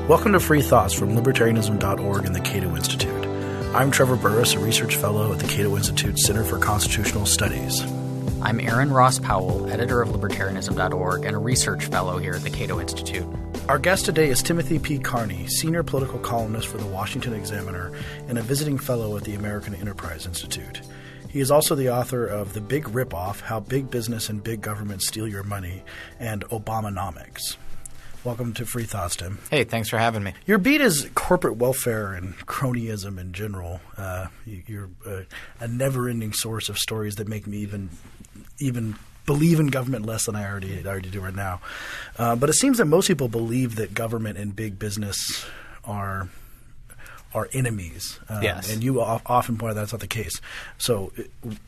Welcome to Free Thoughts from Libertarianism.org and the Cato Institute. I'm Trevor Burrus, a research fellow at the Cato Institute Center for Constitutional Studies. I'm Aaron Ross Powell, editor of Libertarianism.org and a research fellow here at the Cato Institute. Our guest today is Timothy P. Carney, senior political columnist for the Washington Examiner and a visiting fellow at the American Enterprise Institute. He is also the author of The Big Ripoff, How Big Business and Big Government Steal Your Money, and Obamanomics. Welcome to Free Thoughts, Tim. Hey, thanks for having me. Your beat is corporate welfare and cronyism in general. You're a never-ending source of stories that make me even believe in government less than I already do right now. But it seems that most people believe that government and big business are enemies. Yes. And you often point out that's not the case. So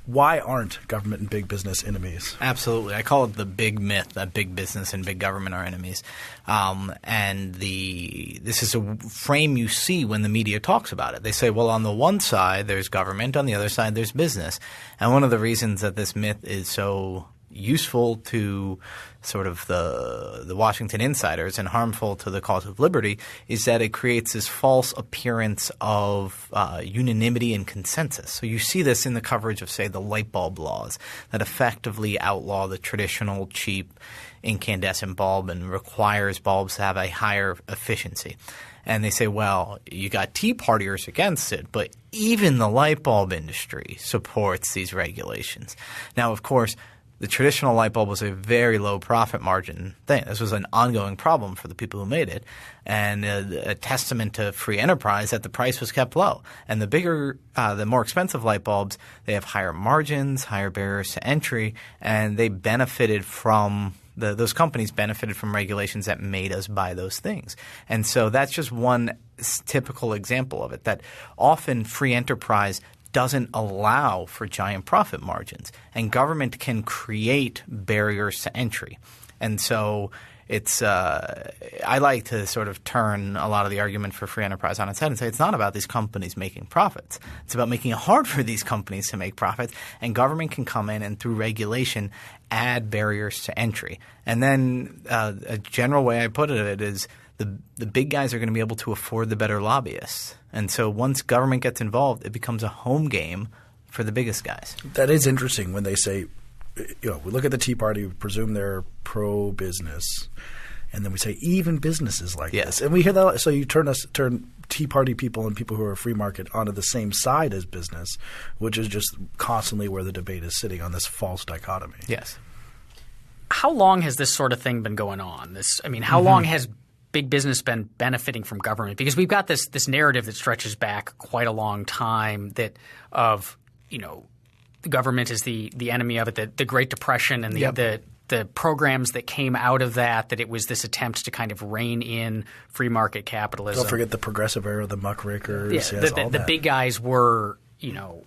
why aren't government and big business enemies? Absolutely. I call it the big myth that big business and big government are enemies. This is a frame you see when the media talks about it. They say, well, on the one side there's government, on the other side there's business. And one of the reasons that this myth is so useful to sort of the Washington insiders and harmful to the cause of liberty is that it creates this false appearance of unanimity and consensus. So you see this in the coverage of, say, the light bulb laws that effectively outlaw the traditional cheap incandescent bulb and requires bulbs to have a higher efficiency. And they say, well, you got Tea Partiers against it, but even the light bulb industry supports these regulations. Now, of course, the traditional light bulb was a very low profit margin thing. This was an ongoing problem for the people who made it, and a testament to free enterprise that the price was kept low. And the more expensive light bulbs, they have higher margins, higher barriers to entry, and they benefited from those companies benefited from regulations that made us buy those things. And so that's just one typical example of it, that often free enterprise doesn't allow for giant profit margins, and government can create barriers to entry. And so it's I like to sort of turn a lot of the argument for free enterprise on its head and say it's not about these companies making profits. It's about making it hard for these companies to make profits, and government can come in and through regulation add barriers to entry. And then a general way I put it is the big guys are going to be able to afford the better lobbyists. And so once government gets involved, it becomes a home game for the biggest guys. That is interesting when they say, we look at the Tea Party, we presume they're pro-business, and then we say even businesses like this. And we hear that. So you turn Tea Party people and people who are free market onto the same side as business, which is just constantly where the debate is sitting, on this false dichotomy. Yes. How long has this sort of thing been going on? How long has big business been benefiting from government? Because we've got this narrative that stretches back quite a long time the government is the enemy of it, the Great Depression and the programs that came out of that it was this attempt to kind of rein in free market capitalism. Don't forget the progressive era, the muckrakers. Yeah, the big guys were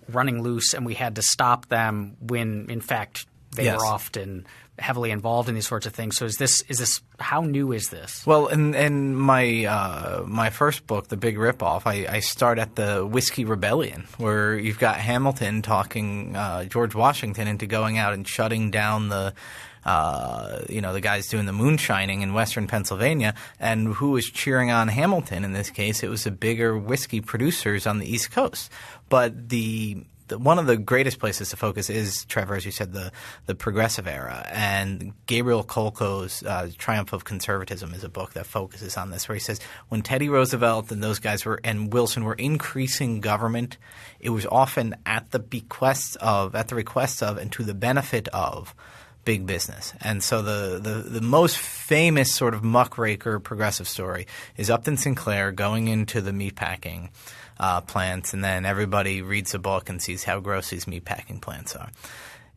running loose, and we had to stop them when in fact they were often heavily involved in these sorts of things. So is this how new is this? Well, in my first book, The Big Ripoff, I start at the Whiskey Rebellion, where you've got Hamilton talking George Washington into going out and shutting down the guys doing the moonshining in western Pennsylvania. And who was cheering on Hamilton in this case? It was the bigger whiskey producers on the East Coast. But one of the greatest places to focus is, Trevor, as you said, the progressive era. And Gabriel Kolko's Triumph of Conservatism is a book that focuses on this, where he says when Teddy Roosevelt and those guys and Wilson were increasing government, it was often at the request of, and to the benefit of big business. And so the most famous sort of muckraker progressive story is Upton Sinclair going into the meatpacking plants, and then everybody reads the book and sees how gross these meatpacking plants are.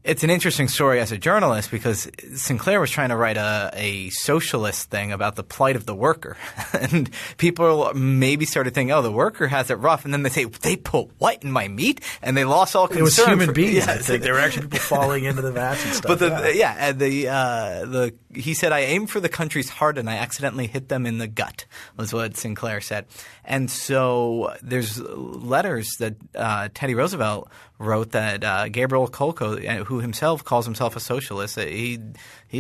It's an interesting story as a journalist because Sinclair was trying to write a socialist thing about the plight of the worker. And people maybe started thinking, oh, the worker has it rough. And then they say, they put what in my meat? And they lost all concern. It was human beings. I think there were actually people falling into the vats and stuff. But he said, I aimed for the country's heart and I accidentally hit them in the gut, was what Sinclair said. And so there's letters that Teddy Roosevelt wrote that Gabriel Kolko, who who himself calls himself a socialist, he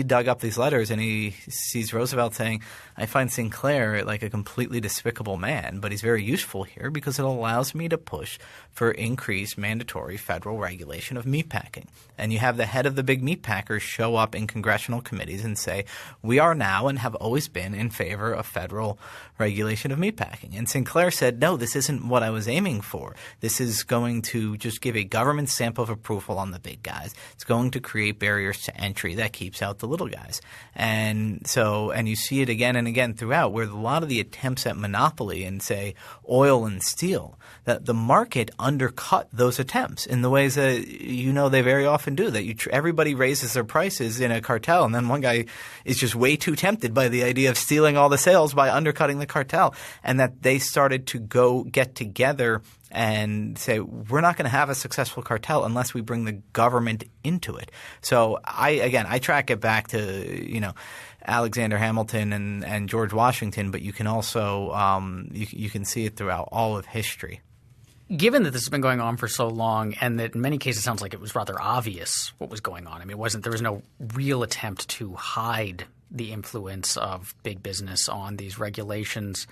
dug up these letters and he sees Roosevelt saying, I find Sinclair like a completely despicable man, but he's very useful here because it allows me to push for increased mandatory federal regulation of meatpacking. And you have the head of the big meatpackers show up in congressional committees and say, we are now and have always been in favor of federal regulation of meatpacking. And Sinclair said, no, this isn't what I was aiming for. This is going to just give a government stamp of approval on the big guys. It's going to create barriers to entry that keeps out the little guys. And you see it again and again throughout, where a lot of the attempts at monopoly in, say, oil and steel, that the market undercut those attempts in the ways that they very often do. That everybody raises their prices in a cartel, and then one guy is just way too tempted by the idea of stealing all the sales by undercutting the cartel, and that they started to go get together and say, we're not going to have a successful cartel unless we bring the government into it. So I track it back to Alexander Hamilton and George Washington, but you can also you can see it throughout all of history. Given that this has been going on for so long, and that in many cases it sounds like it was rather obvious what was going on. I mean, there was no real attempt to hide the influence of big business on these regulations.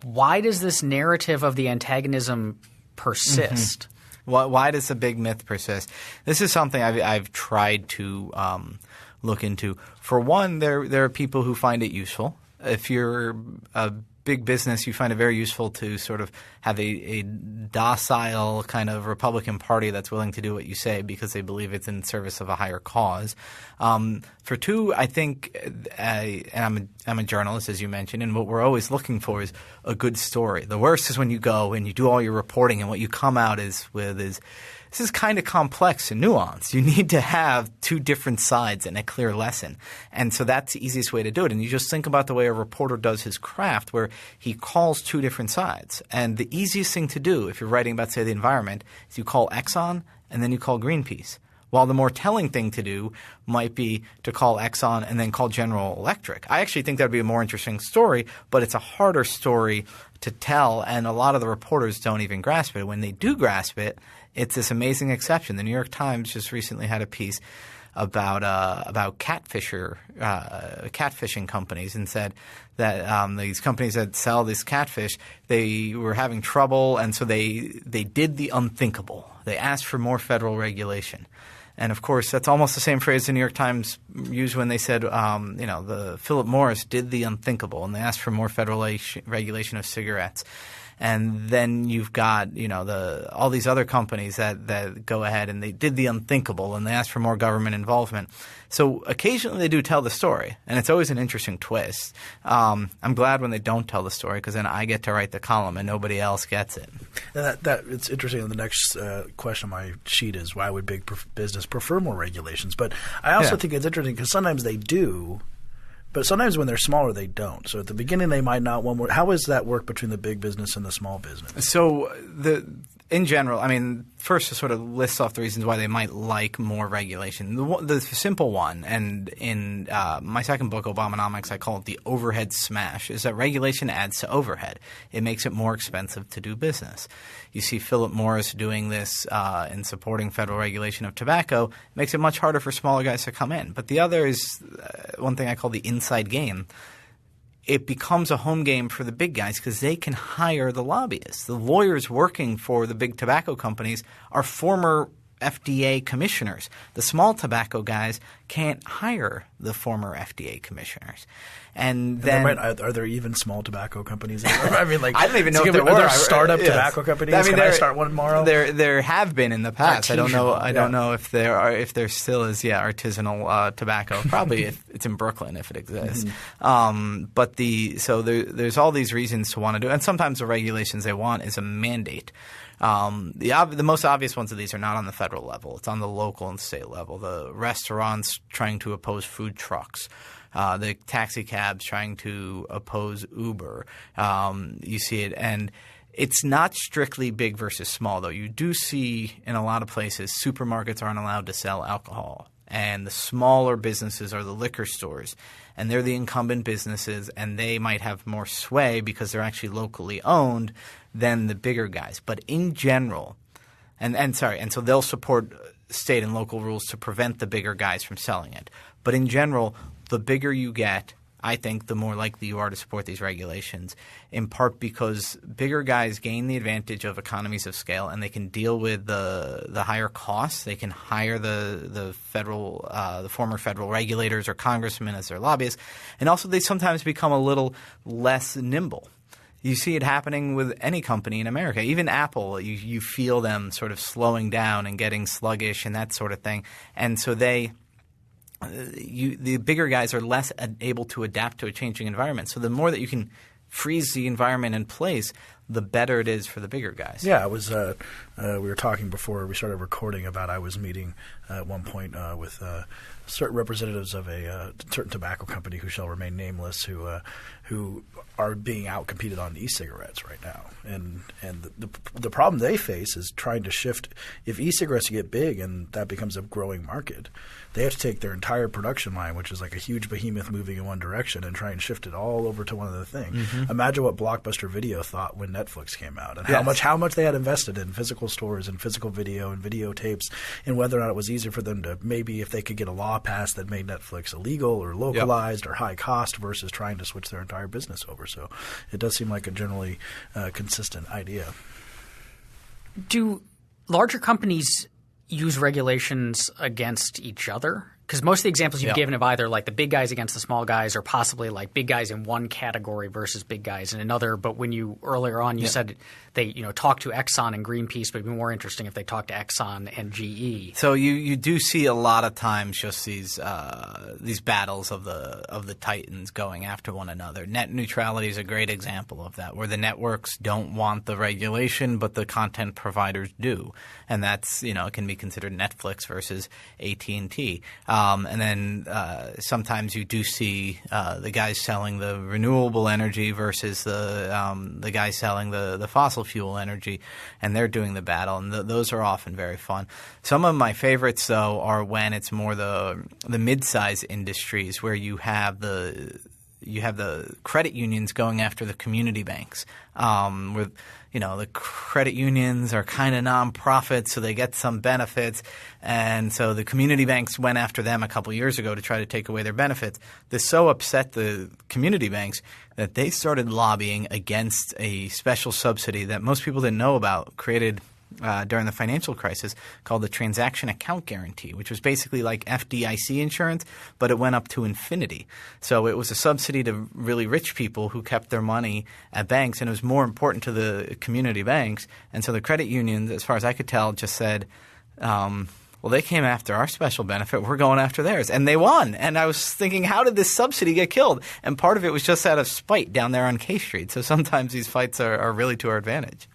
Why does this narrative of the antagonism persist? Mm-hmm. Why does the big myth persist? This is something I've tried to look into. For one, there are people who find it useful. If you're a big business, you find it very useful to sort of have a docile kind of Republican Party that's willing to do what you say because they believe it's in service of a higher cause. For two, I think and I'm a journalist, as you mentioned, and what we're always looking for is a good story. The worst is when you go and you do all your reporting and what you come out with is this is kind of complex and nuanced. You need to have two different sides and a clear lesson. And so that's the easiest way to do it. And you just think about the way a reporter does his craft, where he calls two different sides. And the easiest thing to do if you're writing about, say, the environment is you call Exxon and then you call Greenpeace. While the more telling thing to do might be to call Exxon and then call General Electric. I actually think that would be a more interesting story, but it's a harder story to tell, and a lot of the reporters don't even grasp it. When they do grasp it, it's this amazing exception. The New York Times just recently had a piece about catfishing companies, and said that these companies that sell this catfish, they were having trouble, and so they did the unthinkable. They asked for more federal regulation. And of course, that's almost the same phrase the New York Times used when they said, the Philip Morris did the unthinkable, and they asked for more federal regulation of cigarettes. And then you've got, all these other companies that go ahead and they did the unthinkable and they asked for more government involvement. So occasionally they do tell the story, and it's always an interesting twist. I'm glad when they don't tell the story, because then I get to write the column and nobody else gets it. And that it's interesting. The next question on my sheet is, why would big business prefer more regulations? But I also think it's interesting because sometimes they do. But sometimes when they're smaller, they don't. So at the beginning, they might not want more. How does that work between the big business and the small business? So in general, I mean, first to sort of list off the reasons why they might like more regulation. The simple one, and in my second book, Obamanomics, I call it the overhead smash, is that regulation adds to overhead. It makes it more expensive to do business. You see Philip Morris doing this in supporting federal regulation of tobacco. It makes it much harder for smaller guys to come in. But the other is one thing I call the inside game. It becomes a home game for the big guys because they can hire the lobbyists. The lawyers working for the big tobacco companies are former FDA commissioners. The small tobacco guys can't hire the former FDA commissioners. And then are there even small tobacco companies? I mean, I don't even know if there were. Are there startup tobacco companies? I mean, can I start one tomorrow? There have been in the past. Artisanal, I don't know if there are. If there still is, artisanal tobacco. Probably if it's in Brooklyn if it exists. Mm-hmm. But there's all these reasons to want to do it. And sometimes the regulations they want is a mandate. The most obvious ones of these are not on the federal level. It's on the local and state level. The restaurants trying to oppose food trucks. The taxi cabs trying to oppose Uber. You see it. And it's not strictly big versus small, though. You do see in a lot of places supermarkets aren't allowed to sell alcohol. And the smaller businesses are the liquor stores. And they're the incumbent businesses, and they might have more sway because they're actually locally owned than the bigger guys. But in general – and so they'll support state and local rules to prevent the bigger guys from selling it. But in general, the bigger you get, I think the more likely you are to support these regulations, in part because bigger guys gain the advantage of economies of scale, and they can deal with the higher costs. They can hire the former federal regulators or congressmen as their lobbyists, and also they sometimes become a little less nimble. You see it happening with any company in America. Even Apple, you feel them sort of slowing down and getting sluggish and that sort of thing, and so the bigger guys are less able to adapt to a changing environment. So the more that you can freeze the environment in place, the better it is for the bigger guys. Yeah, it was. We were talking before we started recording about I was meeting at one point with certain representatives of a certain tobacco company who shall remain nameless, who are being outcompeted on e-cigarettes right now, and the problem they face is trying to shift. If e-cigarettes get big and that becomes a growing market, they have to take their entire production line, which is like a huge behemoth moving in one direction, and try and shift it all over to one other thing. Mm-hmm. Imagine what Blockbuster Video thought when Netflix came out, and how much they had invested in physical stores and physical video and videotapes, and whether or not it was easier for them to maybe if they could get a law passed that made Netflix illegal or localized or high cost versus trying to switch their entire business over. So it does seem like a generally consistent idea. Do larger companies use regulations against each other? Because most of the examples you've given of either like the big guys against the small guys or possibly like big guys in one category versus big guys in another. But when you earlier on you said they talk to Exxon and Greenpeace, but it'd be more interesting if they talk to Exxon and GE. So you do see a lot of times just these battles of the titans going after one another. Net neutrality is a great example of that, where the networks don't want the regulation, but the content providers do, and that's it can be considered Netflix versus AT&T. And then sometimes you do see the guys selling the renewable energy versus the guys selling the fossil fuel energy, and they're doing the battle, and those are often very fun. Some of my favorites, though, are when it's more the mid-size industries where you have the credit unions going after the community banks. With the credit unions are kind of nonprofits, so they get some benefits, and so the community banks went after them a couple years ago to try to take away their benefits. This so upset the community banks that they started lobbying against a special subsidy that most people didn't know about, created during the financial crisis, called the Transaction Account Guarantee, which was basically like FDIC insurance, but it went up to infinity. So it was a subsidy to really rich people who kept their money at banks, and it was more important to the community banks. And so the credit unions, as far as I could tell, just said, well, they came after our special benefit. We're going after theirs. And they won. And I was thinking, how did this subsidy get killed? And part of it was just out of spite down there on K Street. So sometimes these fights are really to our advantage.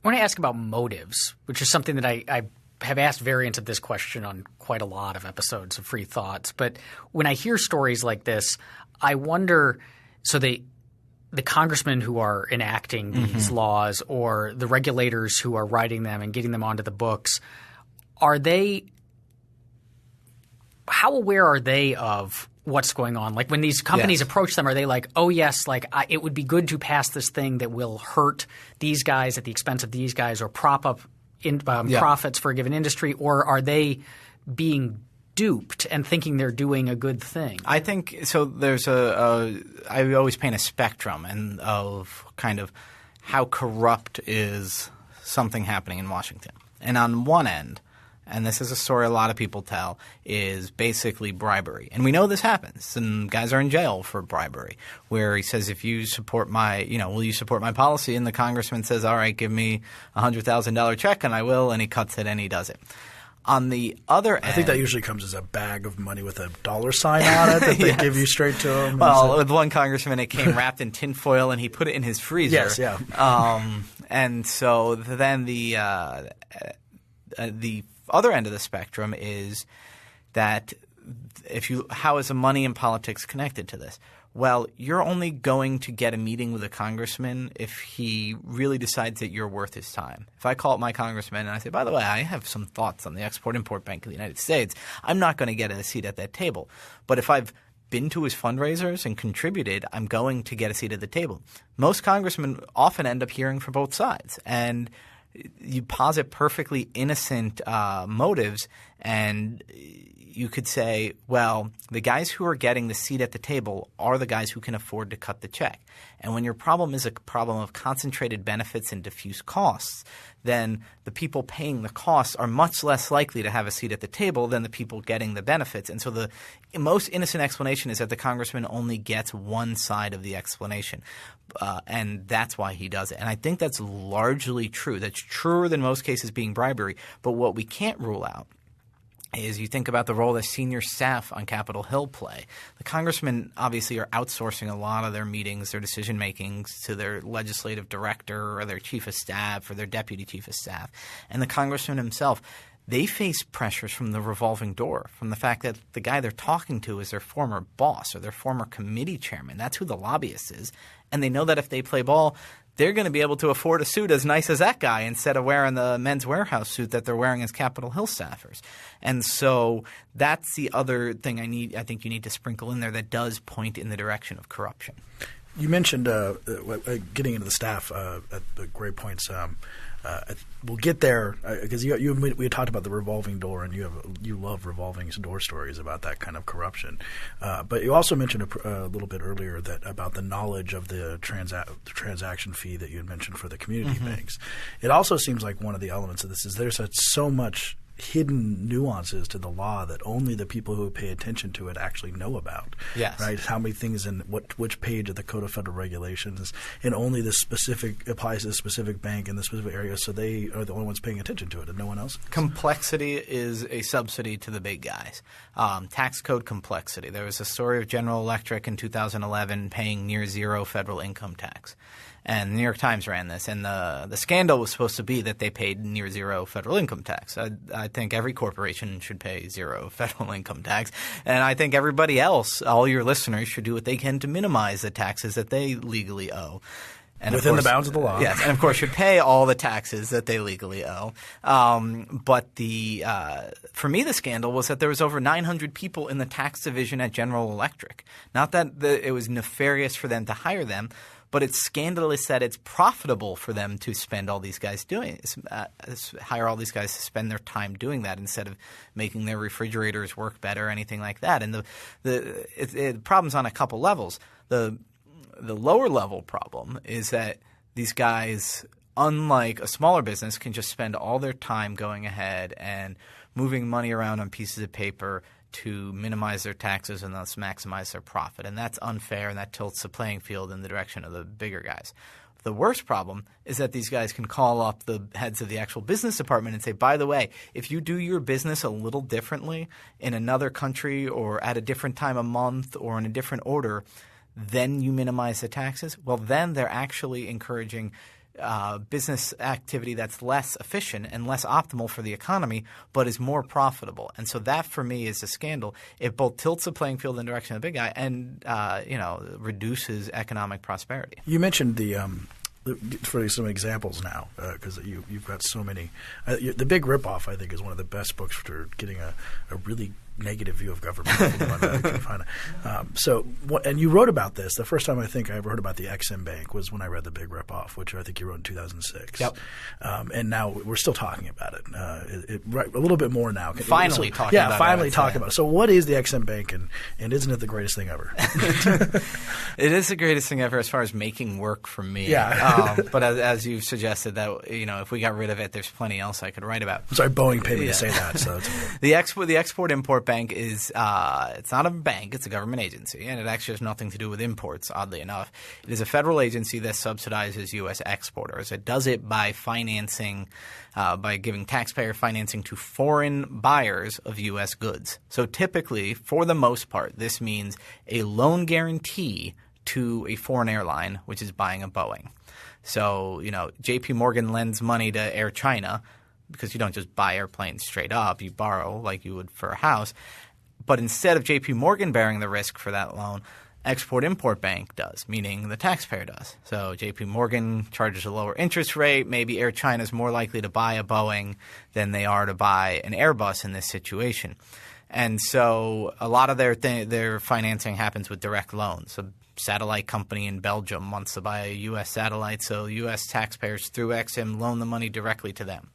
I want to ask about motives, which is something that I have asked variants of this question on quite a lot of episodes of Free Thoughts. But when I hear stories like this, I wonder – so the congressmen who are enacting these laws or the regulators who are writing them and getting them onto the books, are they – how aware are they of what's going on? Like when these companies approach them, are they like, oh, yes, like it would be good to pass this thing that will hurt these guys at the expense of these guys or prop up profits for a given industry? Or are they being duped and thinking they're doing a good thing? I think – so there's I always paint a spectrum of kind of how corrupt is something happening in Washington. And on one end – and this is a story a lot of people tell, is basically bribery. And we know this happens. And guys are in jail for bribery, where he says, if you support my – will you support my policy? And the congressman says, all right, give me a $100,000 check, and I will. And he cuts it and he does it. On the other end – I think that usually comes as a bag of money with a dollar sign on it that they give you straight to him. Well, with one congressman, it came wrapped in tinfoil, and he put it in his freezer. Yes, yeah. And so then the other end of the spectrum is that how is the money in politics connected to this? Well, you're only going to get a meeting with a congressman if he really decides that you're worth his time. If I call up my congressman and I say, by the way, I have some thoughts on the Export-Import Bank of the United States, I'm not going to get a seat at that table. But if I've been to his fundraisers and contributed, I'm going to get a seat at the table. Most congressmen often end up hearing from both sides. And you posit perfectly innocent motives, and you could say, well, the guys who are getting the seat at the table are the guys who can afford to cut the check. And when your problem is a problem of concentrated benefits and diffuse costs, then the people paying the costs are much less likely to have a seat at the table than the people getting the benefits. And so the most innocent explanation is that the congressman only gets one side of the explanation. And that's why he does it. And I think that's largely true. That's truer than most cases being bribery. But what we can't rule out is you think about the role that senior staff on Capitol Hill play. The congressmen obviously are outsourcing a lot of their meetings, their decision makings to their legislative director or their chief of staff or their deputy chief of staff. And the congressman himself, they face pressures from the revolving door, from the fact that the guy they're talking to is their former boss or their former committee chairman. That's who the lobbyist is. And they know that if they play ball, they're going to be able to afford a suit as nice as that guy instead of wearing the Men's Warehouse suit that they're wearing as Capitol Hill staffers. And so that's the other thing I think you need to sprinkle in there that does point in the direction of corruption. You mentioned getting into the staff at the great points. We'll get there because we had talked about the revolving door, and you love revolving door stories about that kind of corruption. But you also mentioned a little bit earlier about the knowledge of the transaction fee that you had mentioned for the community banks. It also seems like one of the elements of this is there's so much hidden nuances to the law that only the people who pay attention to it actually know about. Yes. Right? How many things in which page of the Code of Federal Regulations, and only the specific applies to the specific bank in the specific area, so they are the only ones paying attention to it and no one else. Complexity is a subsidy to the big guys. Tax code complexity. There was a story of General Electric in 2011 paying near zero federal income tax. And the New York Times ran this, and the scandal was supposed to be that they paid near zero federal income tax. I think every corporation should pay zero federal income tax, and I think everybody else, all your listeners, should do what they can to minimize the taxes that they legally owe. And within the bounds of the law. Yes, and of course should pay all the taxes that they legally owe. But for me the scandal was that there was over 900 people in the tax division at General Electric. Not that it was nefarious for them to hire them, but it's scandalous that it's profitable for them to spend all these guys hire all these guys to spend their time doing that instead of making their refrigerators work better or anything like that. And the problem's on a couple levels. The lower level problem is that these guys, unlike a smaller business, can just spend all their time going ahead and moving money around on pieces of paper to minimize their taxes and thus maximize their profit. And that's unfair, and that tilts the playing field in the direction of the bigger guys. The worst problem is that these guys can call up the heads of the actual business department and say, by the way, if you do your business a little differently in another country or at a different time of month or in a different order, then you minimize the taxes. Well, then they're actually encouraging business activity that's less efficient and less optimal for the economy, but is more profitable. And so that, for me, is a scandal. It both tilts the playing field in the direction of the big guy and reduces economic prosperity. You mentioned for some examples now because you've got so many. The Big Ripoff, I think, is one of the best books for getting a really negative view of government. And you wrote about this. The first time I think I ever heard about the Exim Bank was when I read The Big Ripoff, which I think you wrote in 2006. Yep. And now we're still talking about it. A little bit more now. Finally talking about it. So what is the Exim Bank, and isn't it the greatest thing ever? It is the greatest thing ever as far as making work for me. Yeah. But as you've suggested, that if we got rid of it, there's plenty else I could write about. I'm sorry, Boeing paid me to say that. So the Export-Import Bank is it's not a bank, it's a government agency, and it actually has nothing to do with imports, oddly enough. It is a federal agency that subsidizes U.S. exporters. It does it by financing by giving taxpayer financing to foreign buyers of U.S. goods. So typically, for the most part, this means a loan guarantee to a foreign airline which is buying a Boeing. So, J.P. Morgan lends money to Air China because you don't just buy airplanes straight up. You borrow like you would for a house. But instead of J.P. Morgan bearing the risk for that loan, Export-Import Bank does, meaning the taxpayer does. So J.P. Morgan charges a lower interest rate. Maybe Air China is more likely to buy a Boeing than they are to buy an Airbus in this situation. And so a lot of their financing happens with direct loans. So satellite company in Belgium wants to buy a U.S. satellite, so U.S. taxpayers through Exim loan the money directly to them.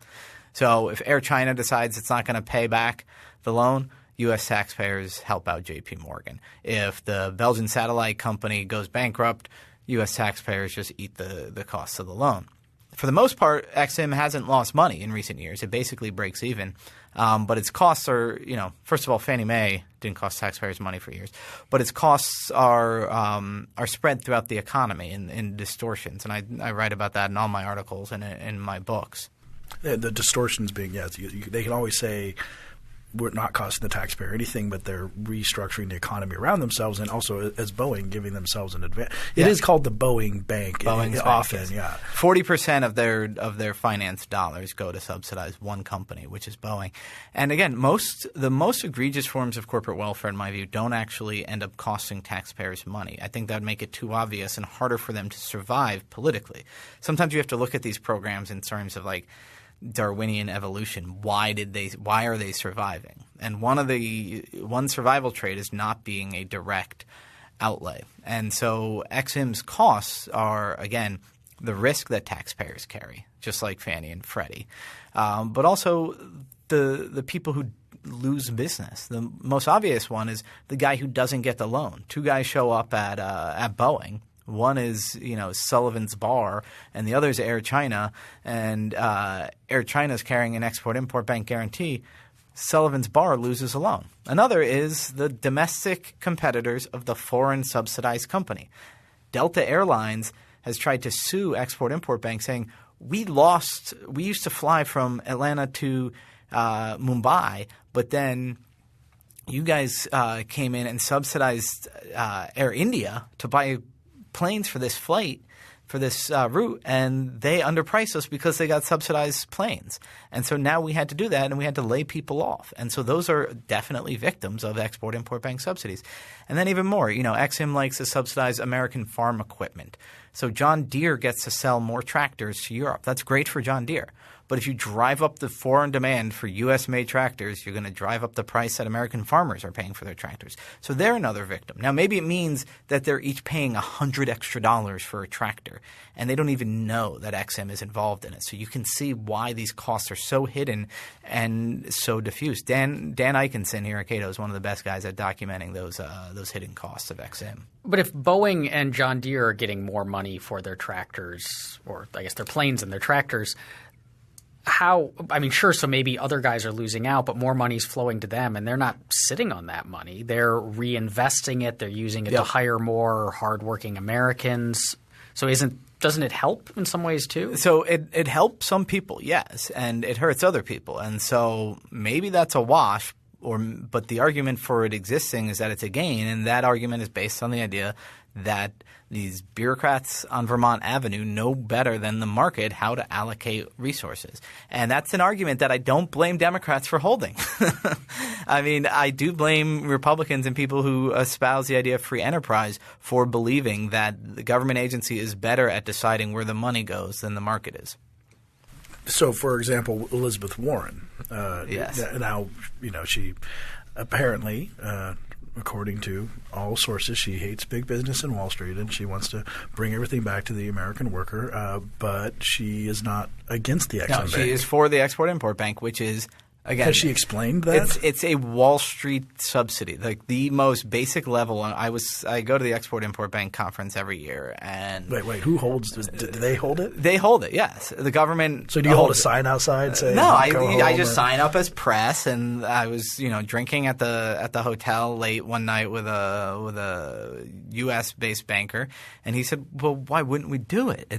So if Air China decides it's not going to pay back the loan, U.S. taxpayers help out J.P. Morgan. If the Belgian satellite company goes bankrupt, U.S. taxpayers just eat the costs of the loan. For the most part, Exim hasn't lost money in recent years. It basically breaks even. But its costs are, first of all, Fannie Mae didn't cost taxpayers money for years. But its costs are spread throughout the economy in distortions. And I write about that in all my articles and in my books. Yeah, the distortions being, they can always say we're not costing the taxpayer anything, but they're restructuring the economy around themselves, and also as Boeing giving themselves an advantage. It is called the Boeing Bank. Often. 40% of their finance dollars go to subsidize one company, which is Boeing. And again, the most egregious forms of corporate welfare, in my view, don't actually end up costing taxpayers money. I think that would make it too obvious and harder for them to survive politically. Sometimes you have to look at these programs in terms of like Darwinian evolution. Why are they surviving? And one survival trait is not being a direct outlay. And so Exim's costs are, again, the risk that taxpayers carry, just like Fannie and Freddie, but also the people who lose business. The most obvious one is the guy who doesn't get the loan. Two guys show up at Boeing. One is, Sullivan's Bar, and the other is Air China. And Air China is carrying an Export-Import Bank guarantee. Sullivan's Bar loses a loan. Another is the domestic competitors of the foreign subsidized company. Delta Airlines has tried to sue Export-Import Bank, saying we used to fly from Atlanta to Mumbai, but then you guys came in and subsidized Air India to buy planes for this flight, for this route, and they underpriced us because they got subsidized planes. And so now we had to do that, and we had to lay people off. And so those are definitely victims of Export-Import Bank subsidies. And then even more, Exim likes to subsidize American farm equipment. So John Deere gets to sell more tractors to Europe. That's great for John Deere. But if you drive up the foreign demand for U.S.-made tractors, you're going to drive up the price that American farmers are paying for their tractors. So they're another victim. Now, maybe it means that they're each paying $100 extra for a tractor, and they don't even know that Exim is involved in it. So you can see why these costs are so hidden and so diffuse. Dan Eichenson here at Cato is one of the best guys at documenting those hidden costs of Exim. But if Boeing and John Deere are getting more money for their tractors, or I guess their planes and their tractors – so maybe other guys are losing out, but more money's flowing to them, and they're not sitting on that money. They're reinvesting it. They're using it to hire more hardworking Americans. So doesn't it help in some ways too? So it helps some people, yes, and it hurts other people. And so maybe that's a wash, but the argument for it existing is that it's a gain, and that argument is based on the idea that these bureaucrats on Vermont Avenue know better than the market how to allocate resources. And that's an argument that I don't blame Democrats for holding. I mean, I do blame Republicans and people who espouse the idea of free enterprise for believing that the government agency is better at deciding where the money goes than the market is. So, for example, Elizabeth Warren, yes. Now, she apparently according to all sources, she hates big business and Wall Street, and she wants to bring everything back to the American worker. But she is not against the Exim Bank. No, she is for the Export-Import Bank, which is – again, has she explained that? It's a Wall Street subsidy, like the most basic level. I go to the Export-Import Bank conference every year, and wait, who holds? Do they hold it? They hold it, yes. The government. So do you hold a sign outside saying? No, I just sign up as press, and I was drinking at the hotel late one night with a U.S. based banker, and he said, "Well, why wouldn't we do it?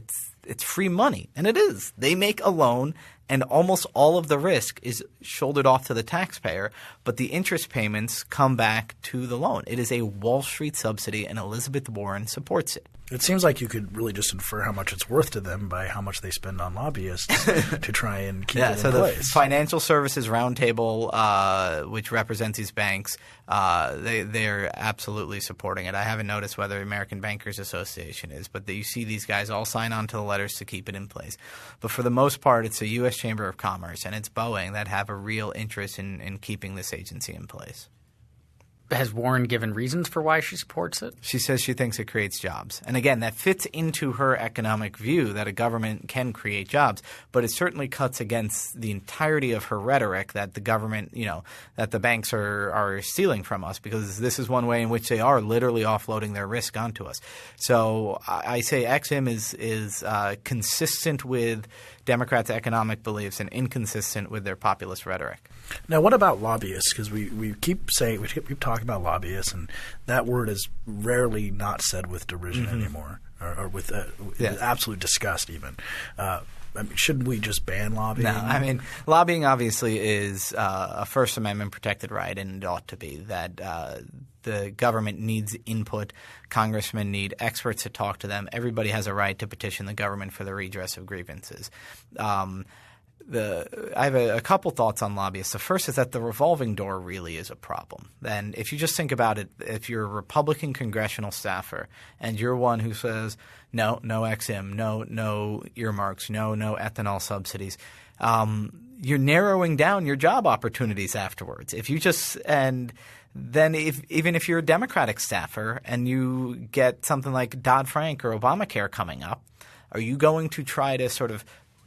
It's free money," and it is. They make a loan. And almost all of the risk is shouldered off to the taxpayer, but the interest payments come back to the loan. It is a Wall Street subsidy, and Elizabeth Warren supports it. It seems like you could really just infer how much it's worth to them by how much they spend on lobbyists to try and keep it in place. The Financial Services Roundtable, which represents these banks, they're absolutely supporting it. I haven't noticed whether American Bankers Association is, but you see these guys all sign on to the letters to keep it in place. But for the most part, it's the U.S. Chamber of Commerce and it's Boeing that have a real interest in keeping this agency in place. Has Warren given reasons for why she supports it? She says she thinks it creates jobs. And again, that fits into her economic view that a government can create jobs, but it certainly cuts against the entirety of her rhetoric that the government, that the banks are stealing from us, because this is one way in which they are literally offloading their risk onto us. So I say XM is consistent with Democrats' economic beliefs and inconsistent with their populist rhetoric. Now, what about lobbyists? Because we keep talking about lobbyists, and that word is rarely not said with derision anymore, or with absolute disgust even. Shouldn't we just ban lobbying? No, lobbying obviously is a First Amendment protected right, and it ought to be that the government needs input. Congressmen need experts to talk to them. Everybody has a right to petition the government for the redress of grievances. I have a couple thoughts on lobbyists. The first is that the revolving door really is a problem. And if you just think about it, if you're a Republican congressional staffer and you're one who says no XM, no earmarks, no ethanol subsidies, you're narrowing down your job opportunities afterwards. Then even if you're a Democratic staffer and you get something like Dodd-Frank or Obamacare coming up, are you going to try to sort of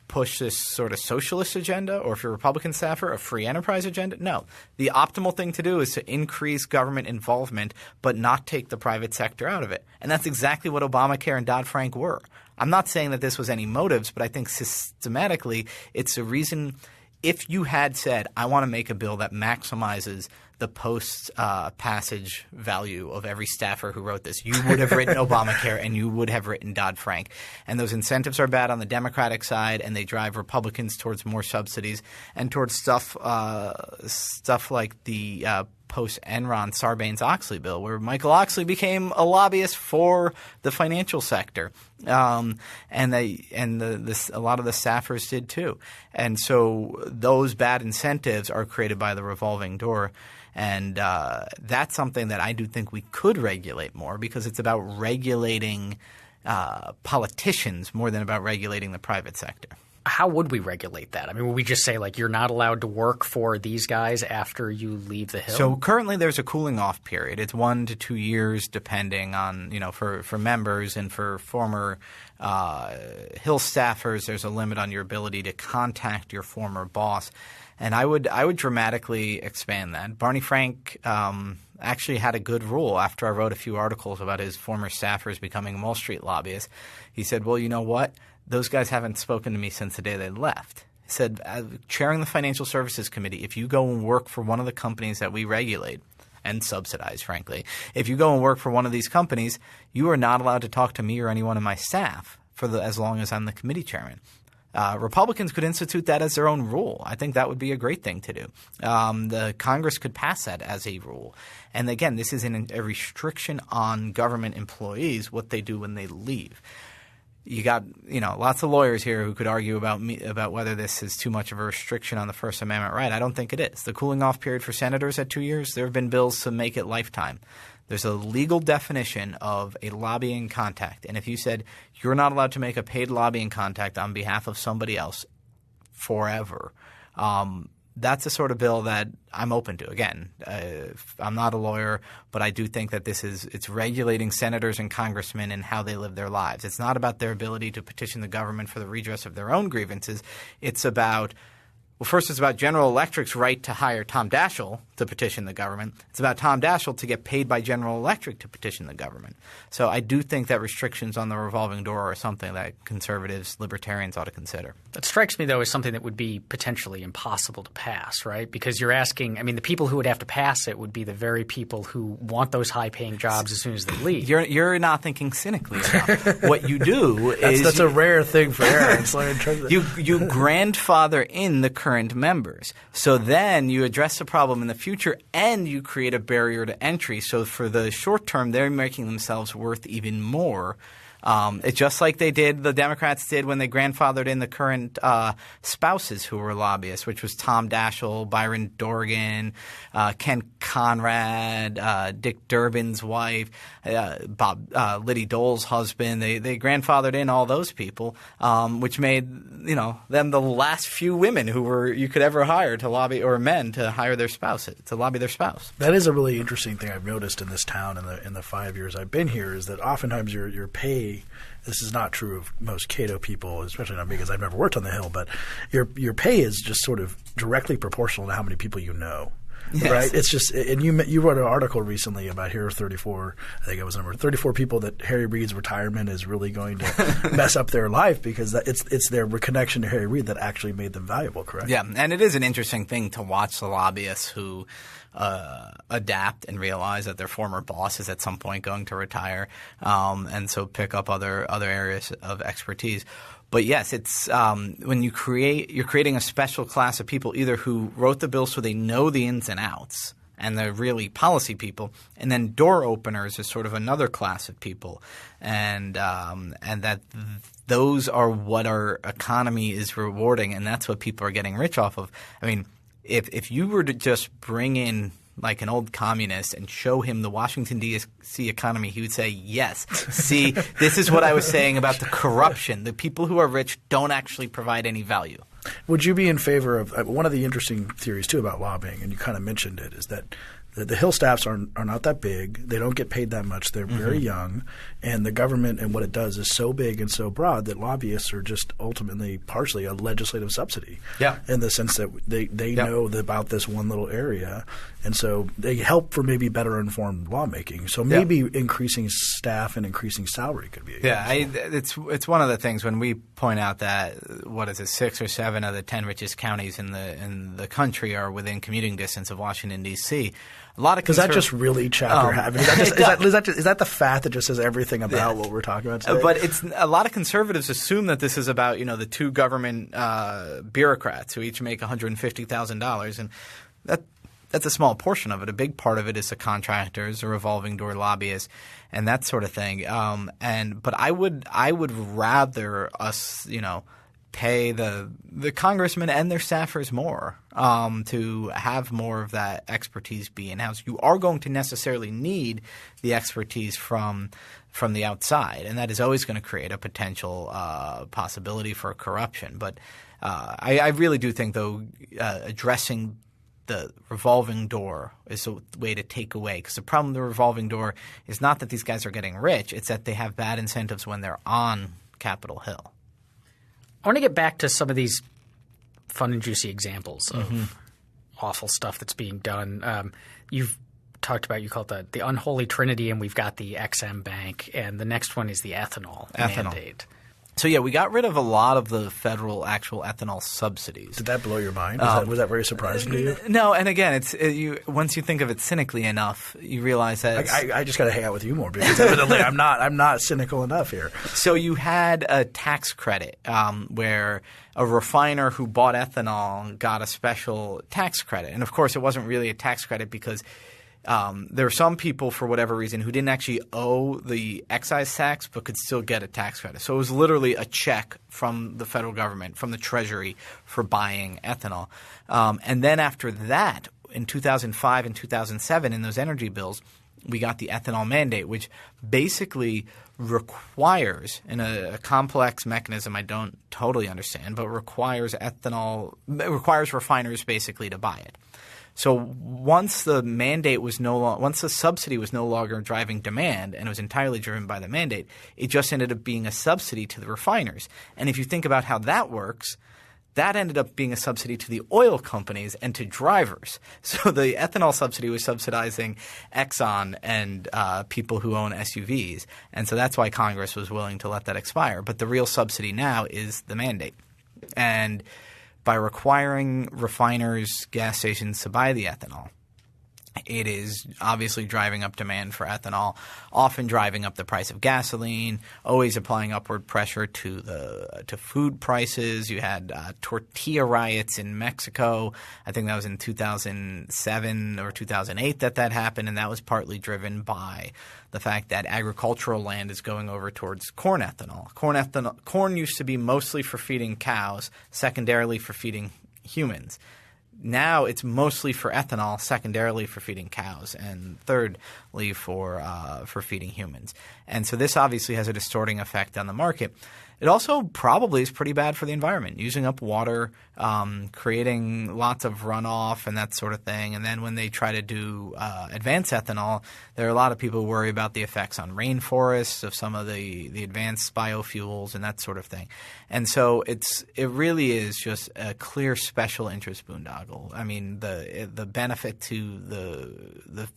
push this sort of socialist agenda, or if you're a Republican staffer, a free enterprise agenda? No. The optimal thing to do is to increase government involvement but not take the private sector out of it. And that's exactly what Obamacare and Dodd-Frank were. I'm not saying that this was any motives, but I think systematically it's a reason. If you had said, I want to make a bill that maximizes the post-passage value of every staffer who wrote this, you would have written Obamacare and you would have written Dodd-Frank. And those incentives are bad on the Democratic side, and they drive Republicans towards more subsidies and towards stuff like the post-Enron Sarbanes-Oxley bill, where Michael Oxley became a lobbyist for the financial sector, and a lot of the staffers did too. And so those bad incentives are created by the revolving door. And that's something that I do think we could regulate more, because it's about regulating politicians more than about regulating the private sector. How would we regulate that? Would we just say, you're not allowed to work for these guys after you leave the Hill? So currently there's a cooling off period. It's 1 to 2 years depending on, for members, and for former Hill staffers, there's a limit on your ability to contact your former boss. And I would dramatically expand that. Barney Frank actually had a good rule after I wrote a few articles about his former staffers becoming Wall Street lobbyists. He said, well, you know what? Those guys haven't spoken to me since the day they left. He said, chairing the Financial Services Committee, if you go and work for one of the companies that we regulate and subsidize, frankly, if you go and work for one of these companies, you are not allowed to talk to me or anyone on my staff as long as I'm the committee chairman. Republicans could institute that as their own rule. I think that would be a great thing to do. The Congress could pass that as a rule. And again, this isn't a restriction on government employees, what they do when they leave. You got lots of lawyers here who could argue about whether this is too much of a restriction on the First Amendment right. I don't think it is. The cooling off period for senators at 2 years, there have been bills to make it lifetime. There's a legal definition of a lobbying contact. And if you said you're not allowed to make a paid lobbying contact on behalf of somebody else forever, that's the sort of bill that I'm open to. Again, I'm not a lawyer, but I do think that it's regulating senators and congressmen and how they live their lives. It's not about their ability to petition the government for the redress of their own grievances. It's about General Electric's right to hire Tom Daschle to petition the government. It's about Tom Daschle to get paid by General Electric to petition the government. So I do think that restrictions on the revolving door are something that conservatives, libertarians ought to consider. That strikes me, though, as something that would be potentially impossible to pass, right? Because you're asking – the people who would have to pass it would be the very people who want those high-paying jobs as soon as they leave. You're not thinking cynically enough. What you do is – That's a rare thing for Aaron. You grandfather in the current members. So then you address the problem in the future and you create a barrier to entry. So for the short term, they're making themselves worth even more It's just like the Democrats did when they grandfathered in the current spouses who were lobbyists, which was Tom Daschle, Byron Dorgan, Ken Conrad, Dick Durbin's wife, Liddy Dole's husband. They grandfathered in all those people, which made them the last few women who you could ever hire to lobby, or men to hire their spouse to lobby their spouse. That is a really interesting thing I've noticed in this town in the 5 years I've been here, is that oftentimes your pay. This is not true of most Cato people, especially not because I've never worked on the Hill, but your pay is just sort of directly proportional to how many people you know. Yes. Right? It's just – and you wrote an article recently about here are 34 – I think it was number 34 people that Harry Reid's retirement is really going to mess up their life, because it's their connection to Harry Reid that actually made them valuable, correct? Yeah, and it is an interesting thing to watch the lobbyists who adapt and realize that their former boss is at some point going to retire, and so pick up other areas of expertise. But yes, it's when you're creating a special class of people either who wrote the bill so they know the ins and outs and they're really policy people, and then door openers is sort of another class of people, and that those are what our economy is rewarding, and that's what people are getting rich off of. I mean, if you were to just bring in like an old communist and show him the Washington D.C. economy, he would say, yes, see, this is what I was saying about the corruption. The people who are rich don't actually provide any value. Would you be in favor of one of the interesting theories too about lobbying, and you kind of mentioned it, is that the Hill staffs are not that big. They don't get paid that much. They're very young. And the government and what it does is so big and so broad that lobbyists are just ultimately partially a legislative subsidy. Yeah. In the sense that they know about this one little area. And so they help for maybe better informed lawmaking. So maybe increasing staff and increasing salary could be it's one of the things when we point out that 6 or 7 of the 10 richest counties in the country are within commuting distance of Washington D.C. A lot of Does that just really chapter have? Is that the fat that just says everything about what we're talking about today? But it's a lot of conservatives assume that this is about the 2 government bureaucrats who each make $150,000, and that's a small portion of it. A big part of it is the contractors, the revolving door lobbyists, and that sort of thing. But I would rather us pay the congressmen and their staffers more to have more of that expertise be in-house. You are going to necessarily need the expertise from the outside, and that is always going to create a potential possibility for corruption. But I really do think, though, addressing the revolving door is a way to take away, because the problem with the revolving door is not that these guys are getting rich. It's that they have bad incentives when they're on Capitol Hill. I want to get back to some of these fun and juicy examples of awful stuff that's being done. You've talked about, you call it the unholy trinity, and we've got the XM Bank, and the next one is the ethanol mandate. So, yeah, we got rid of a lot of the federal actual ethanol subsidies. Did that blow your mind? Was that very surprising to you? No, and again, once you think of it cynically enough, you realize that I just got to hang out with you more, because evidently I'm not cynical enough here. So you had a tax credit where a refiner who bought ethanol got a special tax credit. And, of course, it wasn't really a tax credit because there are some people, for whatever reason, who didn't actually owe the excise tax but could still get a tax credit. So it was literally a check from the federal government, from the Treasury, for buying ethanol. And then after that, in 2005 and 2007, in those energy bills, we got the ethanol mandate, which basically requires, in a complex mechanism I don't totally understand, but requires refiners basically to buy it. So once the subsidy was no longer driving demand and it was entirely driven by the mandate, it just ended up being a subsidy to the refiners. And if you think about how that works, that ended up being a subsidy to the oil companies and to drivers. So the ethanol subsidy was subsidizing Exxon and people who own SUVs. And so that's why Congress was willing to let that expire. But the real subsidy now is the mandate. And by requiring refiners, gas stations to buy the ethanol, It is obviously driving up demand for ethanol, often driving up the price of gasoline, always applying upward pressure to food prices. You had tortilla riots in Mexico. I think that was in 2007 or 2008 that happened, and that was partly driven by the fact that agricultural land is going over towards corn ethanol. Corn used to be mostly for feeding cows, secondarily for feeding humans. Now it's mostly for ethanol, secondarily for feeding cows, and thirdly for feeding humans. And so this obviously has a distorting effect on the market. It also probably is pretty bad for the environment, using up water, creating lots of runoff and that sort of thing. And then when they try to do advanced ethanol, there are a lot of people who worry about the effects on rainforests of some of the advanced biofuels and that sort of thing. And so it really is just a clear special interest boondoggle. I mean, the benefit to the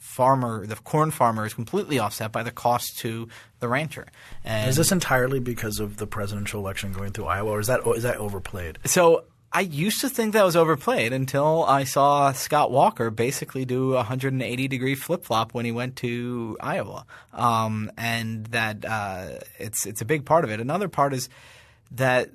corn farmer is completely offset by the cost to the rancher. And is this entirely because of the presidential election going through Iowa, or is that overplayed? So I used to think that was overplayed until I saw Scott Walker basically do a 180-degree flip-flop when he went to Iowa, and that it's a big part of it. Another part is that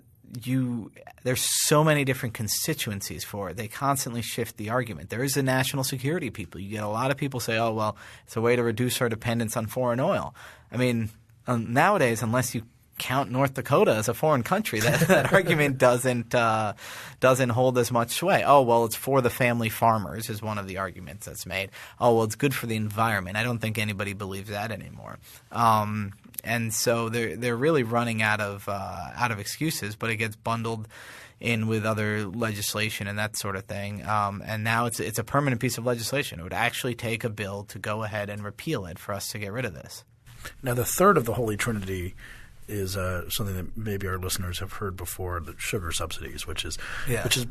there's so many different constituencies for it. They constantly shift the argument. There is the national security people. You get a lot of people say, oh, well, it's a way to reduce our dependence on foreign oil. I mean, nowadays, unless you count North Dakota as a foreign country, that argument doesn't hold as much sway. Oh, well, it's for the family farmers is one of the arguments that's made. Oh, well, it's good for the environment. I don't think anybody believes that anymore. And so they're really running out of excuses, but it gets bundled in with other legislation and that sort of thing. And now it's a permanent piece of legislation. It would actually take a bill to go ahead and repeal it for us to get rid of this. Now, the third of the Holy Trinity is something that maybe our listeners have heard before, the sugar subsidies, which is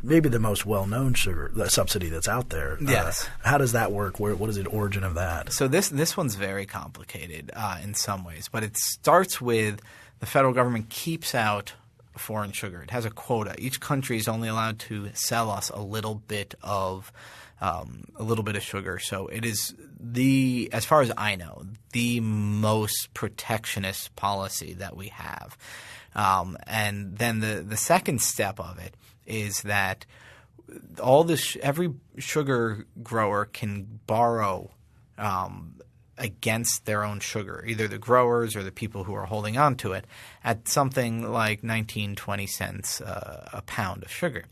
maybe the most well-known sugar subsidy that's out there. Yes. How does that work? What is the origin of that? So this one's very complicated in some ways, but it starts with the federal government keeps out foreign sugar. It has a quota. Each country is only allowed to sell us a little bit of sugar. So it is as far as I know, the most protectionist policy that we have. And then the second step of it is that every sugar grower can borrow against their own sugar, either the growers or the people who are holding on to it, at something like 19-20 cents a pound of sugar.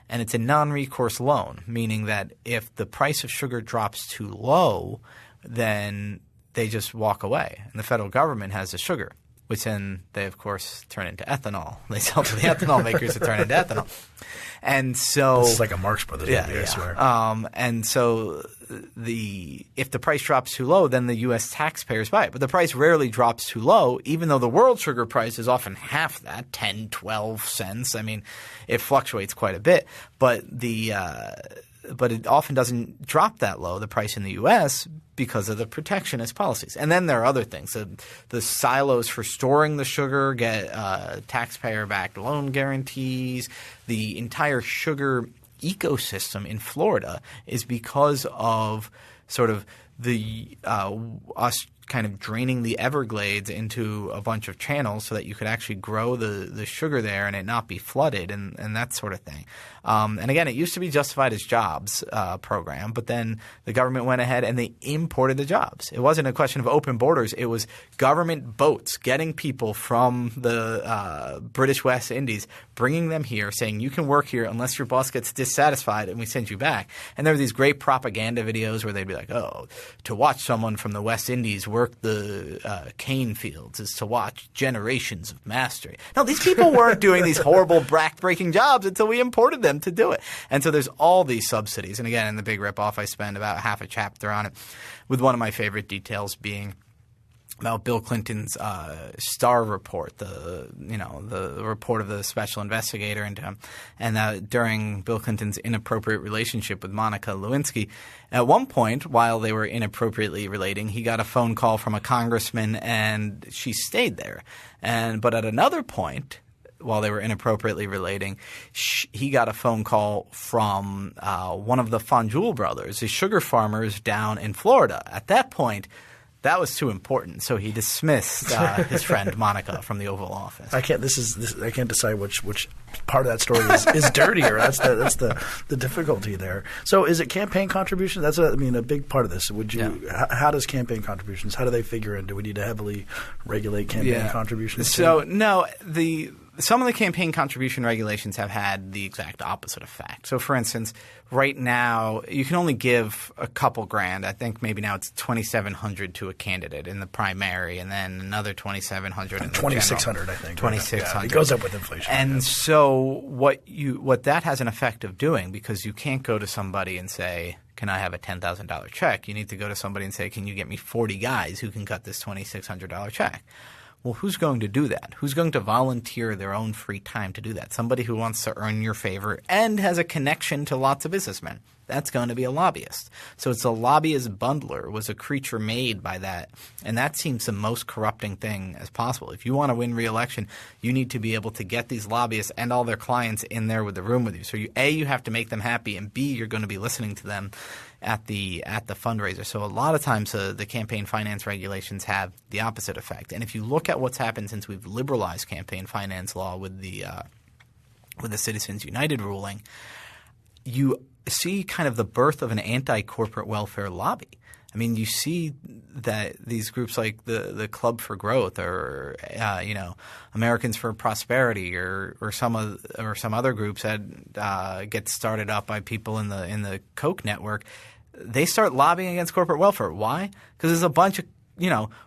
And it's a non-recourse loan, meaning that if the price of sugar drops too low, then they just walk away. And the federal government has the sugar, which then they, of course, turn into ethanol. They sell to the ethanol makers to turn into ethanol. And so – this is like a Marx Brothers movie, I swear. And so if the price drops too low, then the U.S. taxpayers buy it. But the price rarely drops too low, even though the world sugar price is often half that, 10, 12 cents. I mean, it fluctuates quite a bit. But it often doesn't drop that low, the price in the U.S., because of the protectionist policies. And then there are other things. The silos for storing the sugar get taxpayer-backed loan guarantees. The entire sugar ecosystem in Florida is because of sort of us kind of draining the Everglades into a bunch of channels so that you could actually grow the sugar there and it not be flooded and that sort of thing. And again, it used to be justified as jobs program, but then the government went ahead and they imported the jobs. It wasn't a question of open borders. It was government boats getting people from the British West Indies, bringing them here, saying you can work here unless your boss gets dissatisfied and we send you back. And there were these great propaganda videos where they'd be like, oh, to watch someone from the West Indies work the cane fields is to watch generations of mastery. No, these people weren't doing these horrible back-breaking jobs until we imported them to do it. And so there's all these subsidies. And again, in the Big Ripoff, I spend about half a chapter on it, with one of my favorite details being about Bill Clinton's Starr report, the report of the special investigator into him, and during Bill Clinton's inappropriate relationship with Monica Lewinsky. At one point, while they were inappropriately relating, he got a phone call from a congressman, and she stayed there. But at another point, while they were inappropriately relating, he got a phone call from one of the Fanjul brothers, the sugar farmers down in Florida. At that point, that was too important, so he dismissed his friend Monica from the Oval Office. I can't decide which part of that story is dirtier. That's the difficulty there. So is it campaign contributions? That's a big part of this. How does campaign contributions? How do they figure in? Do we need to heavily regulate campaign contributions? So no, some of the campaign contribution regulations have had the exact opposite effect. So, for instance, right now you can only give a couple grand. I think maybe now it's $2,700 to a candidate in the primary, and then another $2,700 in the $2,600, I think. $2,600. Yeah, it goes up with inflation. And so what that has an effect of doing, because you can't go to somebody and say, can I have a $10,000 check? You need to go to somebody and say, can you get me 40 guys who can cut this $2,600 check? Well, who's going to do that? Who's going to volunteer their own free time to do that? Somebody who wants to earn your favor and has a connection to lots of businessmen. That's going to be a lobbyist. So it's a lobbyist bundler was a creature made by that. And that seems the most corrupting thing as possible. If you want to win re-election, you need to be able to get these lobbyists and all their clients in there with the room with you. So you have to make them happy, and B, you're going to be listening to them at the fundraiser. So a lot of times the campaign finance regulations have the opposite effect. And if you look at what's happened since we've liberalized campaign finance law with the Citizens United ruling, you see kind of the birth of an anti-corporate welfare lobby. I mean, you see that these groups like the Club for Growth or Americans for Prosperity or some other groups that get started up by people in the Koch network, they start lobbying against corporate welfare. Why? Because there's a bunch of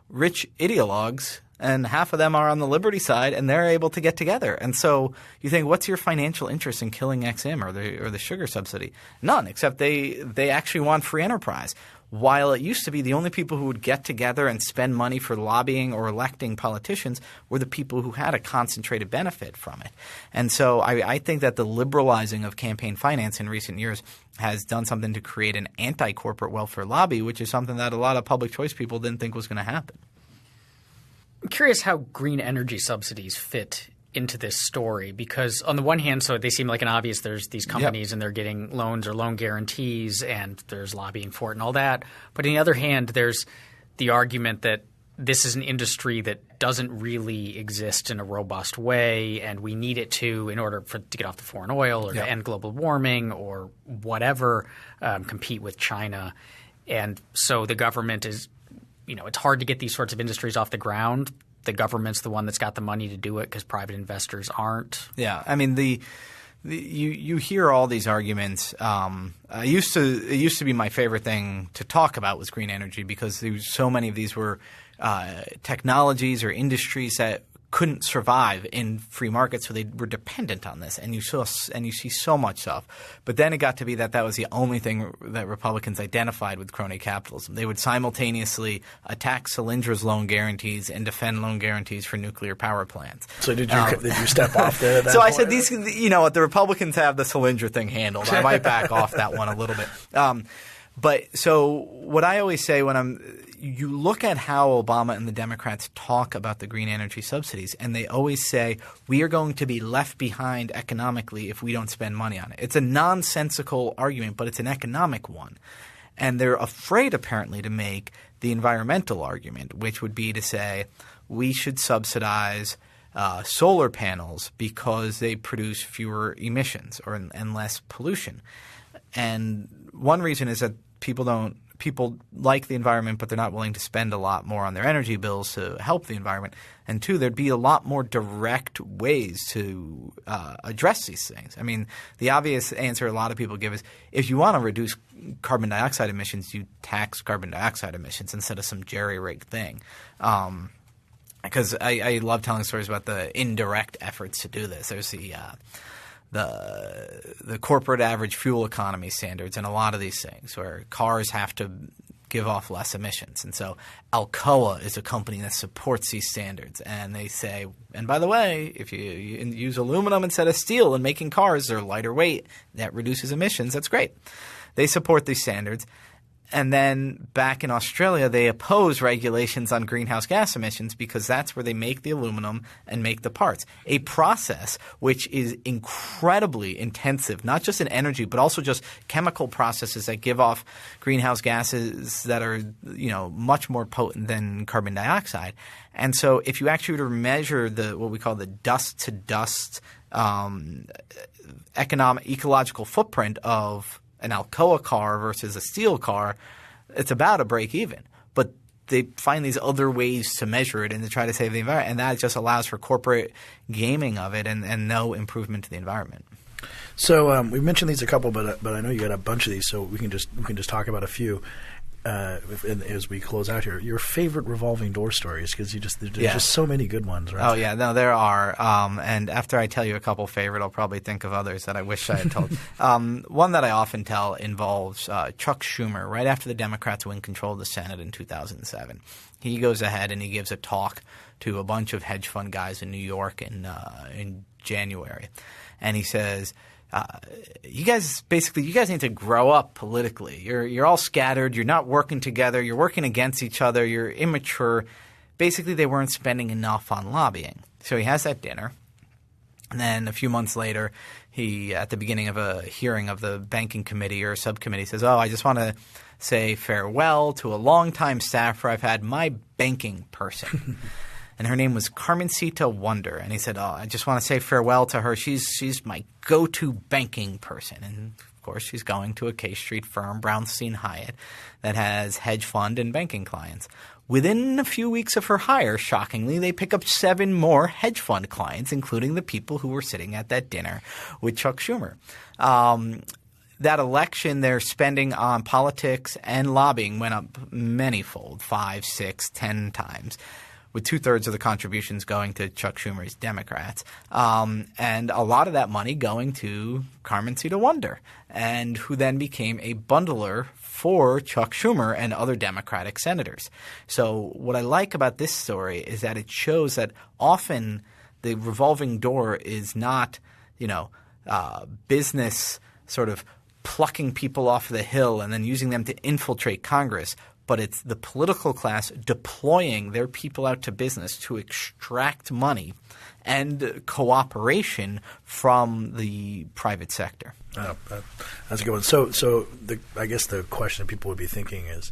rich ideologues, and half of them are on the liberty side, and they're able to get together. And so you think, what's your financial interest in killing XM or the sugar subsidy? None, except they actually want free enterprise. While it used to be the only people who would get together and spend money for lobbying or electing politicians were the people who had a concentrated benefit from it. And so I think that the liberalizing of campaign finance in recent years has done something to create an anti-corporate welfare lobby, which is something that a lot of public choice people didn't think was going to happen. I'm curious how green energy subsidies fit into this story, because on the one hand, so they seem like an obvious – there's these companies and they're getting loans or loan guarantees and there's lobbying for it and all that. But on the other hand, there's the argument that this is an industry that doesn't really exist in a robust way, and we need it to in order to get off the foreign oil or to end global warming or whatever, compete with China. And so the government is – it's hard to get these sorts of industries off the ground. The government's the one that's got the money to do it because private investors aren't. Yeah, I mean you hear all these arguments. It used to be my favorite thing to talk about was green energy, because so many of these were technologies or industries that couldn't survive in free markets, so they were dependent on this. And you see so much stuff. But then it got to be that was the only thing that Republicans identified with crony capitalism. They would simultaneously attack Solyndra's loan guarantees and defend loan guarantees for nuclear power plants. So did you step off there? So I said the Republicans have the Solyndra thing handled. I might back off that one a little bit. But so what I always say you look at how Obama and the Democrats talk about the green energy subsidies, and they always say we are going to be left behind economically if we don't spend money on it. It's a nonsensical argument, but it's an economic one. And they're afraid apparently to make the environmental argument, which would be to say we should subsidize solar panels because they produce fewer emissions and less pollution. And one reason is that people like the environment, but they're not willing to spend a lot more on their energy bills to help the environment. And two, there'd be a lot more direct ways to address these things. I mean, the obvious answer a lot of people give is if you want to reduce carbon dioxide emissions, you tax carbon dioxide emissions instead of some jerry-rigged thing. Because I love telling stories about the indirect efforts to do this. There's the corporate average fuel economy standards and a lot of these things where cars have to give off less emissions. And so Alcoa is a company that supports these standards. And they say, and by the way, if you use aluminum instead of steel in making cars, they're lighter weight. That reduces emissions. That's great. They support these standards. And then back in Australia, they oppose regulations on greenhouse gas emissions because that's where they make the aluminum and make the parts. A process which is incredibly intensive, not just in energy, but also just chemical processes that give off greenhouse gases that are, much more potent than carbon dioxide. And so if you actually were to measure what we call the dust-to-dust ecological footprint of an Alcoa car versus a steel car, it's about a break even. But they find these other ways to measure it and to try to save the environment, and that just allows for corporate gaming of it and no improvement to the environment. So we mentioned these a couple, but I know you got a bunch of these, so we can just talk about a few as we close out here. Your favorite revolving door stories, because there's just so many good ones, right? Oh yeah, no, there are. And after I tell you a couple favorite, I'll probably think of others that I wish I had told. One that I often tell involves Chuck Schumer. Right after the Democrats win control of the Senate in 2007, he goes ahead and he gives a talk to a bunch of hedge fund guys in New York in January, and he says, you guys need to grow up politically. You're all scattered. You're not working together. You're working against each other. You're immature. Basically, they weren't spending enough on lobbying. So he has that dinner. And then a few months later, he, at the beginning of a hearing of the banking committee or subcommittee, says, I just want to say farewell to a longtime staffer I've had, my banking person. And her name was Carmencita Wonder. And he said, I just want to say farewell to her. She's my go-to banking person. And, of course, she's going to a K Street firm, Brownstein Hyatt, that has hedge fund and banking clients. Within a few weeks of her hire, shockingly, they pick up 7 more hedge fund clients, including the people who were sitting at that dinner with Chuck Schumer. That election, their spending on politics and lobbying went up manyfold, 5, 6, 10 times, with 2/3 of the contributions going to Chuck Schumer's Democrats, and a lot of that money going to Carmencita Wonder, and who then became a bundler for Chuck Schumer and other Democratic senators. So what I like about this story is that it shows that often the revolving door is not, business sort of plucking people off the hill and then using them to infiltrate Congress, but it's the political class deploying their people out to business to extract money and cooperation from the private sector. Oh, that's a good one. So I guess the question people would be thinking is,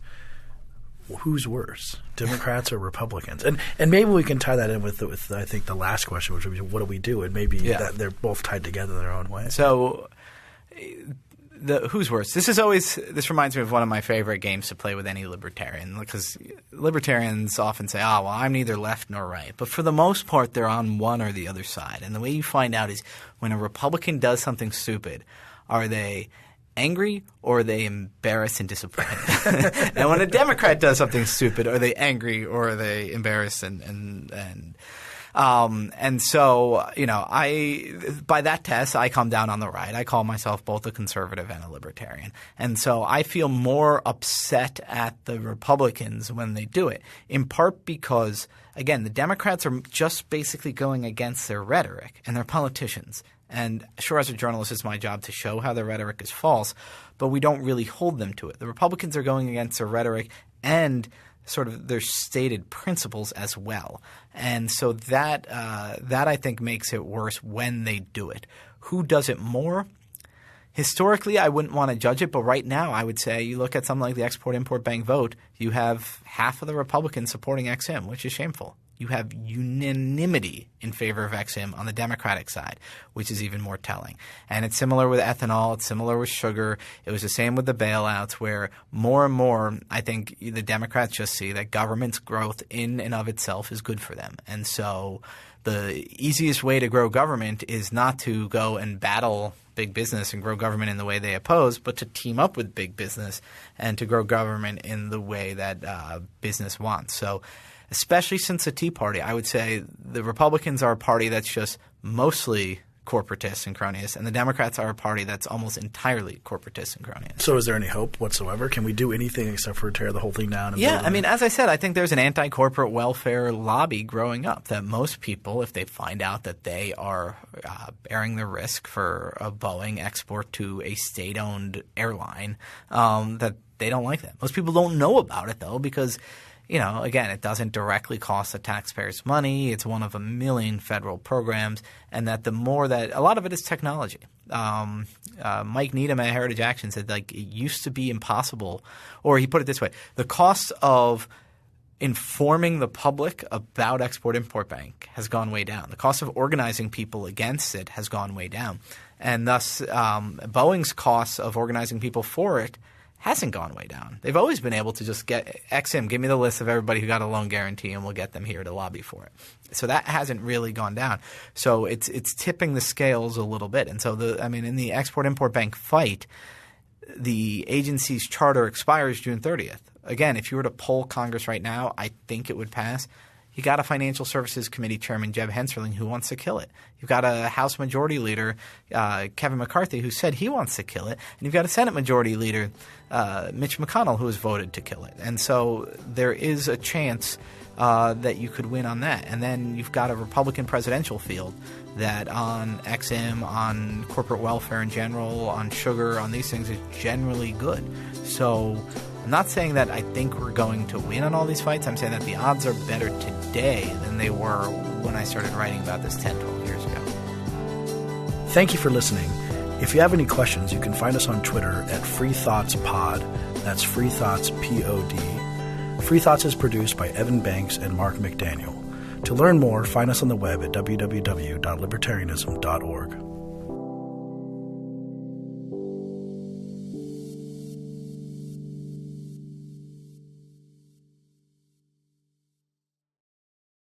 who's worse, Democrats or Republicans? And maybe we can tie that in with I think the last question, which would be, what do we do? And maybe that they're both tied together in their own way. So who's worse? This reminds me of one of my favorite games to play with any libertarian, because libertarians often say, well, I'm neither left nor right. But for the most part, they're on one or the other side. And the way you find out is when a Republican does something stupid, are they angry or are they embarrassed and disappointed? And when a Democrat does something stupid, are they angry or are they embarrassed and so, by that test, I come down on the right. I call myself both a conservative and a libertarian. And so I feel more upset at the Republicans when they do it, in part because, again, the Democrats are just basically going against their rhetoric and their politicians. And sure, as a journalist, it's my job to show how their rhetoric is false, but we don't really hold them to it. The Republicans are going against their rhetoric and sort of their stated principles as well. And so that I think makes it worse when they do it. Who does it more? Historically, I wouldn't want to judge it, but right now I would say you look at something like the Export-Import Bank vote, you have half of the Republicans supporting Ex-Im, which is shameful. You have unanimity in favor of Ex-Im on the Democratic side, which is even more telling. And it's similar with ethanol. It's similar with sugar. It was the same with the bailouts, where more and more I think the Democrats just see that government's growth in and of itself is good for them. And so the easiest way to grow government is not to go and battle big business and grow government in the way they oppose, but to team up with big business and to grow government in the way that business wants. So especially since the Tea Party, I would say the Republicans are a party that's just mostly corporatists and cronyist, and the Democrats are a party that's almost entirely corporatists and cronyist. So is there any hope whatsoever? Can we do anything except for tear the whole thing down? Yeah, I mean, as I said, I think there's an anti-corporate welfare lobby growing up that most people, if they find out that they are bearing the risk for a Boeing export to a state-owned airline, that they don't like that. Most people don't know about it, though, because – again, it doesn't directly cost the taxpayers money. It's one of a million federal programs, and that the more that – a lot of it is technology. Mike Needham at Heritage Action said, it used to be impossible – or he put it this way. The cost of informing the public about Export-Import Bank has gone way down. The cost of organizing people against it has gone way down. And thus Boeing's costs of organizing people for it hasn't gone way down. They've always been able to just get Ex-Im, give me the list of everybody who got a loan guarantee and we'll get them here to lobby for it. So that hasn't really gone down. So it's tipping the scales a little bit. And so in the Export-Import Bank fight, the agency's charter expires June 30th. Again, if you were to poll Congress right now, I think it would pass. You got a Financial Services Committee Chairman, Jeb Hensarling, who wants to kill it. You've got a House Majority Leader, Kevin McCarthy, who said he wants to kill it. And you've got a Senate Majority Leader, Mitch McConnell, who has voted to kill it. And so there is a chance that you could win on that. And then you've got a Republican presidential field that on Ex-Im, on corporate welfare in general, on sugar, on these things is generally good. So I'm not saying that I think we're going to win on all these fights. I'm saying that the odds are better today than they were when I started writing about this 10, 12 years ago. Thank you for listening. If you have any questions, you can find us on Twitter at FreeThoughtsPod. That's FreeThoughtsPod. Free Thoughts is produced by Evan Banks and Mark McDaniel. To learn more, find us on the web at www.libertarianism.org.